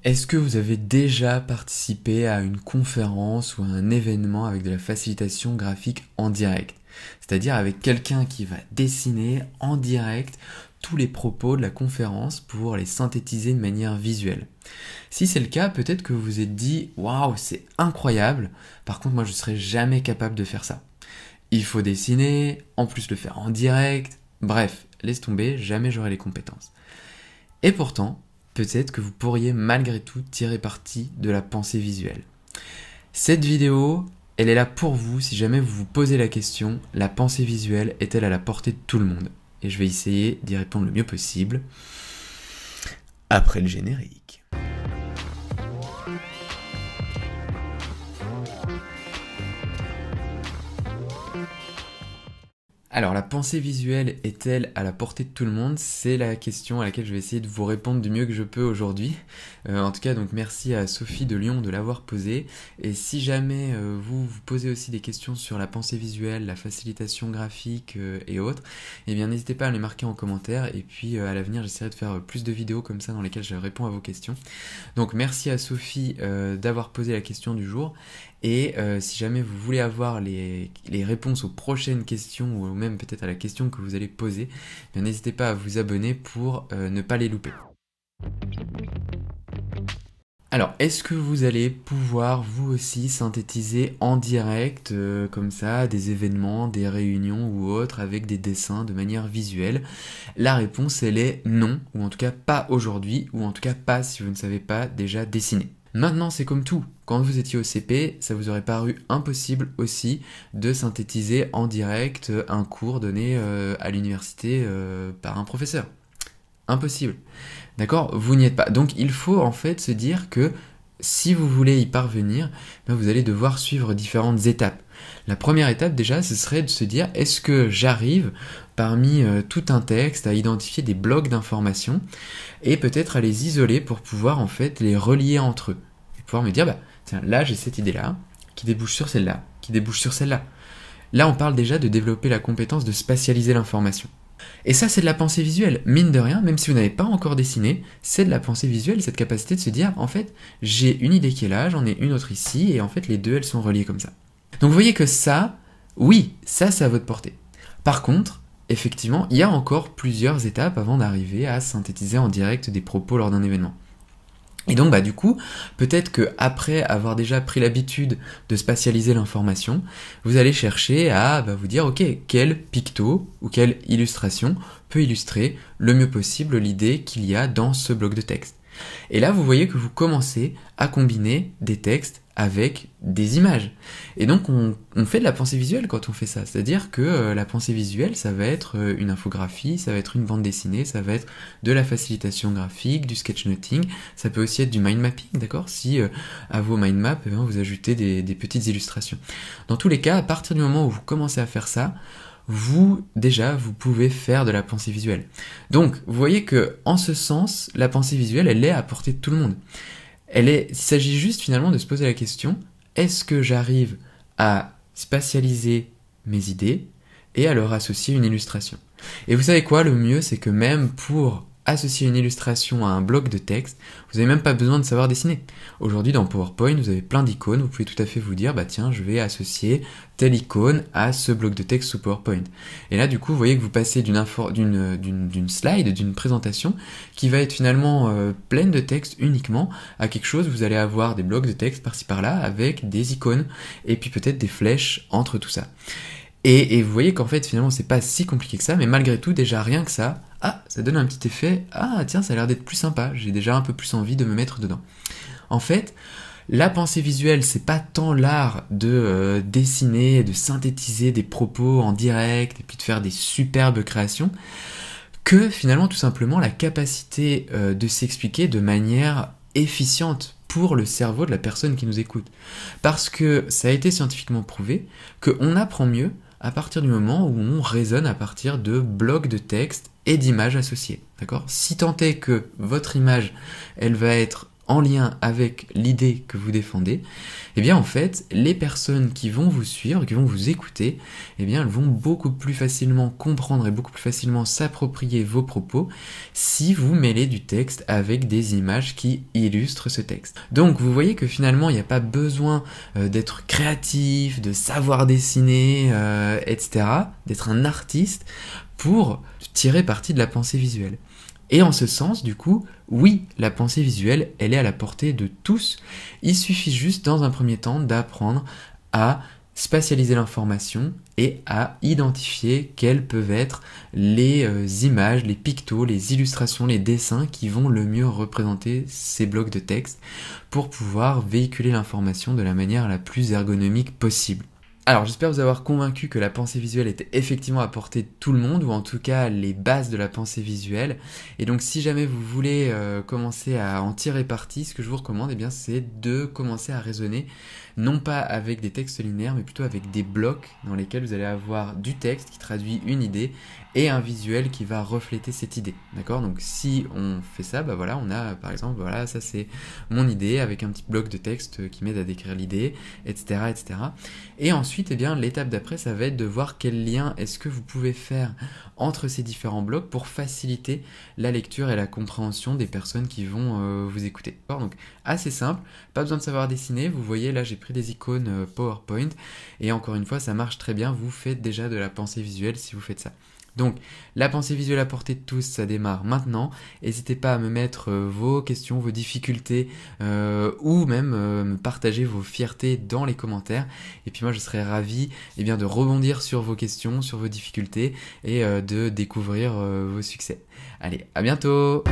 Est-ce que vous avez déjà participé à une conférence ou à un événement avec de la facilitation graphique en direct? C'est-à-dire avec quelqu'un qui va dessiner en direct tous les propos de la conférence pour les synthétiser de manière visuelle. Si c'est le cas, peut-être que vous vous êtes dit waouh, c'est incroyable. Par contre, moi je ne serais jamais capable de faire ça. Il faut dessiner, en plus le faire en direct. Bref, laisse tomber, jamais j'aurai les compétences. Et pourtant, peut-être que vous pourriez malgré tout tirer parti de la pensée visuelle. Cette vidéo, elle est là pour vous si jamais vous vous posez la question, la pensée visuelle est-elle à la portée de tout le monde? Et je vais essayer d'y répondre le mieux possible après le générique. Alors, la pensée visuelle est-elle à la portée de tout le monde? C'est la question à laquelle je vais essayer de vous répondre du mieux que je peux aujourd'hui. En tout cas, donc merci à Sophie de Lyon de l'avoir posée. Et si jamais vous vous posez aussi des questions sur la pensée visuelle, la facilitation graphique et autres, eh bien n'hésitez pas à les marquer en commentaire. Et puis à l'avenir, j'essaierai de faire plus de vidéos comme ça dans lesquelles je réponds à vos questions. Donc merci à Sophie d'avoir posé la question du jour. Et si jamais vous voulez avoir les réponses aux prochaines questions ou même peut-être à la question que vous allez poser, bien n'hésitez pas à vous abonner pour ne pas les louper. Alors, est-ce que vous allez pouvoir vous aussi synthétiser en direct, comme ça, des événements, des réunions ou autres avec des dessins de manière visuelle? La réponse, elle est non, ou en tout cas pas aujourd'hui, ou en tout cas pas si vous ne savez pas déjà dessiner. Maintenant, c'est comme tout. Quand vous étiez au CP, ça vous aurait paru impossible aussi de synthétiser en direct un cours donné à l'université par un professeur. Impossible. D'accord? Vous n'y êtes pas. Donc il faut en fait se dire que si vous voulez y parvenir, ben, vous allez devoir suivre différentes étapes. La première étape déjà, ce serait de se dire est-ce que j'arrive parmi tout un texte à identifier des blocs d'informations et peut-être à les isoler pour pouvoir en fait les relier entre eux. Et pouvoir me dire bah tiens là j'ai cette idée-là qui débouche sur celle-là, qui débouche sur celle-là. Là on parle déjà de développer la compétence de spatialiser l'information. Et ça, c'est de la pensée visuelle. Mine de rien, même si vous n'avez pas encore dessiné, c'est de la pensée visuelle, cette capacité de se dire, en fait, j'ai une idée qui est là, j'en ai une autre ici, et en fait, les deux, elles sont reliées comme ça. Donc, vous voyez que ça, oui, ça, c'est à votre portée. Par contre, effectivement, il y a encore plusieurs étapes avant d'arriver à synthétiser en direct des propos lors d'un événement. Et donc bah du coup, peut-être que après avoir déjà pris l'habitude de spatialiser l'information, vous allez chercher à vous dire ok, quel picto ou quelle illustration peut illustrer le mieux possible l'idée qu'il y a dans ce bloc de texte. Et là, vous voyez que vous commencez à combiner des textes avec des images. Et donc, on fait de la pensée visuelle quand on fait ça. C'est-à-dire que la pensée visuelle, ça va être une infographie, ça va être une bande dessinée, ça va être de la facilitation graphique, du sketchnoting, ça peut aussi être du mind mapping, d'accord? Si à vos mind maps, vous ajoutez des petites illustrations. Dans tous les cas, à partir du moment où vous commencez à faire ça, vous pouvez faire de la pensée visuelle. Donc, vous voyez que, en ce sens, la pensée visuelle, elle est à portée de tout le monde. Il s'agit juste finalement de se poser la question, est-ce que j'arrive à spatialiser mes idées et à leur associer une illustration? Et vous savez quoi, le mieux, c'est que même pour associer une illustration à un bloc de texte, vous n'avez même pas besoin de savoir dessiner. Aujourd'hui, dans PowerPoint, vous avez plein d'icônes, vous pouvez tout à fait vous dire, bah tiens, je vais associer telle icône à ce bloc de texte sous PowerPoint. Et là, du coup, vous voyez que vous passez d'une slide, d'une présentation, qui va être finalement pleine de texte uniquement, à quelque chose où vous allez avoir des blocs de texte par-ci par-là, avec des icônes, et puis peut-être des flèches entre tout ça. Et vous voyez qu'en fait, finalement, c'est pas si compliqué que ça, mais malgré tout, déjà rien que ça, ça donne un petit effet, tiens, ça a l'air d'être plus sympa, j'ai déjà un peu plus envie de me mettre dedans. En fait, la pensée visuelle, c'est pas tant l'art de dessiner, de synthétiser des propos en direct, et puis de faire des superbes créations, que finalement, tout simplement, la capacité de s'expliquer de manière efficiente pour le cerveau de la personne qui nous écoute. Parce que ça a été scientifiquement prouvé qu'on apprend mieux à partir du moment où on raisonne à partir de blocs de texte et d'images associées. D'accord ? Si tant est que votre image, elle va être en lien avec l'idée que vous défendez, eh bien en fait, les personnes qui vont vous suivre, qui vont vous écouter, eh bien elles vont beaucoup plus facilement comprendre et beaucoup plus facilement s'approprier vos propos si vous mêlez du texte avec des images qui illustrent ce texte. Donc vous voyez que finalement, il n'y a pas besoin d'être créatif, de savoir dessiner, etc., d'être un artiste pour tirer parti de la pensée visuelle. Et en ce sens, du coup, oui, la pensée visuelle, elle est à la portée de tous. Il suffit juste, dans un premier temps, d'apprendre à spatialiser l'information et à identifier quelles peuvent être les images, les pictos, les illustrations, les dessins qui vont le mieux représenter ces blocs de texte pour pouvoir véhiculer l'information de la manière la plus ergonomique possible. Alors j'espère vous avoir convaincu que la pensée visuelle était effectivement à portée de tout le monde, ou en tout cas les bases de la pensée visuelle. Et donc si jamais vous voulez commencer à en tirer parti, ce que je vous recommande, eh bien, c'est de commencer à raisonner non pas avec des textes linéaires, mais plutôt avec des blocs dans lesquels vous allez avoir du texte qui traduit une idée et un visuel qui va refléter cette idée. D'accord ? Donc si on fait ça, bah voilà, on a par exemple, voilà, ça c'est mon idée avec un petit bloc de texte qui m'aide à décrire l'idée, etc., etc. Et ensuite, eh bien, l'étape d'après, ça va être de voir quel lien est-ce que vous pouvez faire entre ces différents blocs pour faciliter la lecture et la compréhension des personnes qui vont vous écouter. Donc assez simple, pas besoin de savoir dessiner, vous voyez là j'ai pris des icônes PowerPoint et encore une fois ça marche très bien, vous faites déjà de la pensée visuelle si vous faites ça. Donc, la pensée visuelle à portée de tous, ça démarre maintenant. N'hésitez pas à me mettre vos questions, vos difficultés ou même me partager vos fiertés dans les commentaires. Et puis moi, je serais ravi bien, de rebondir sur vos questions, sur vos difficultés et de découvrir vos succès. Allez, à bientôt!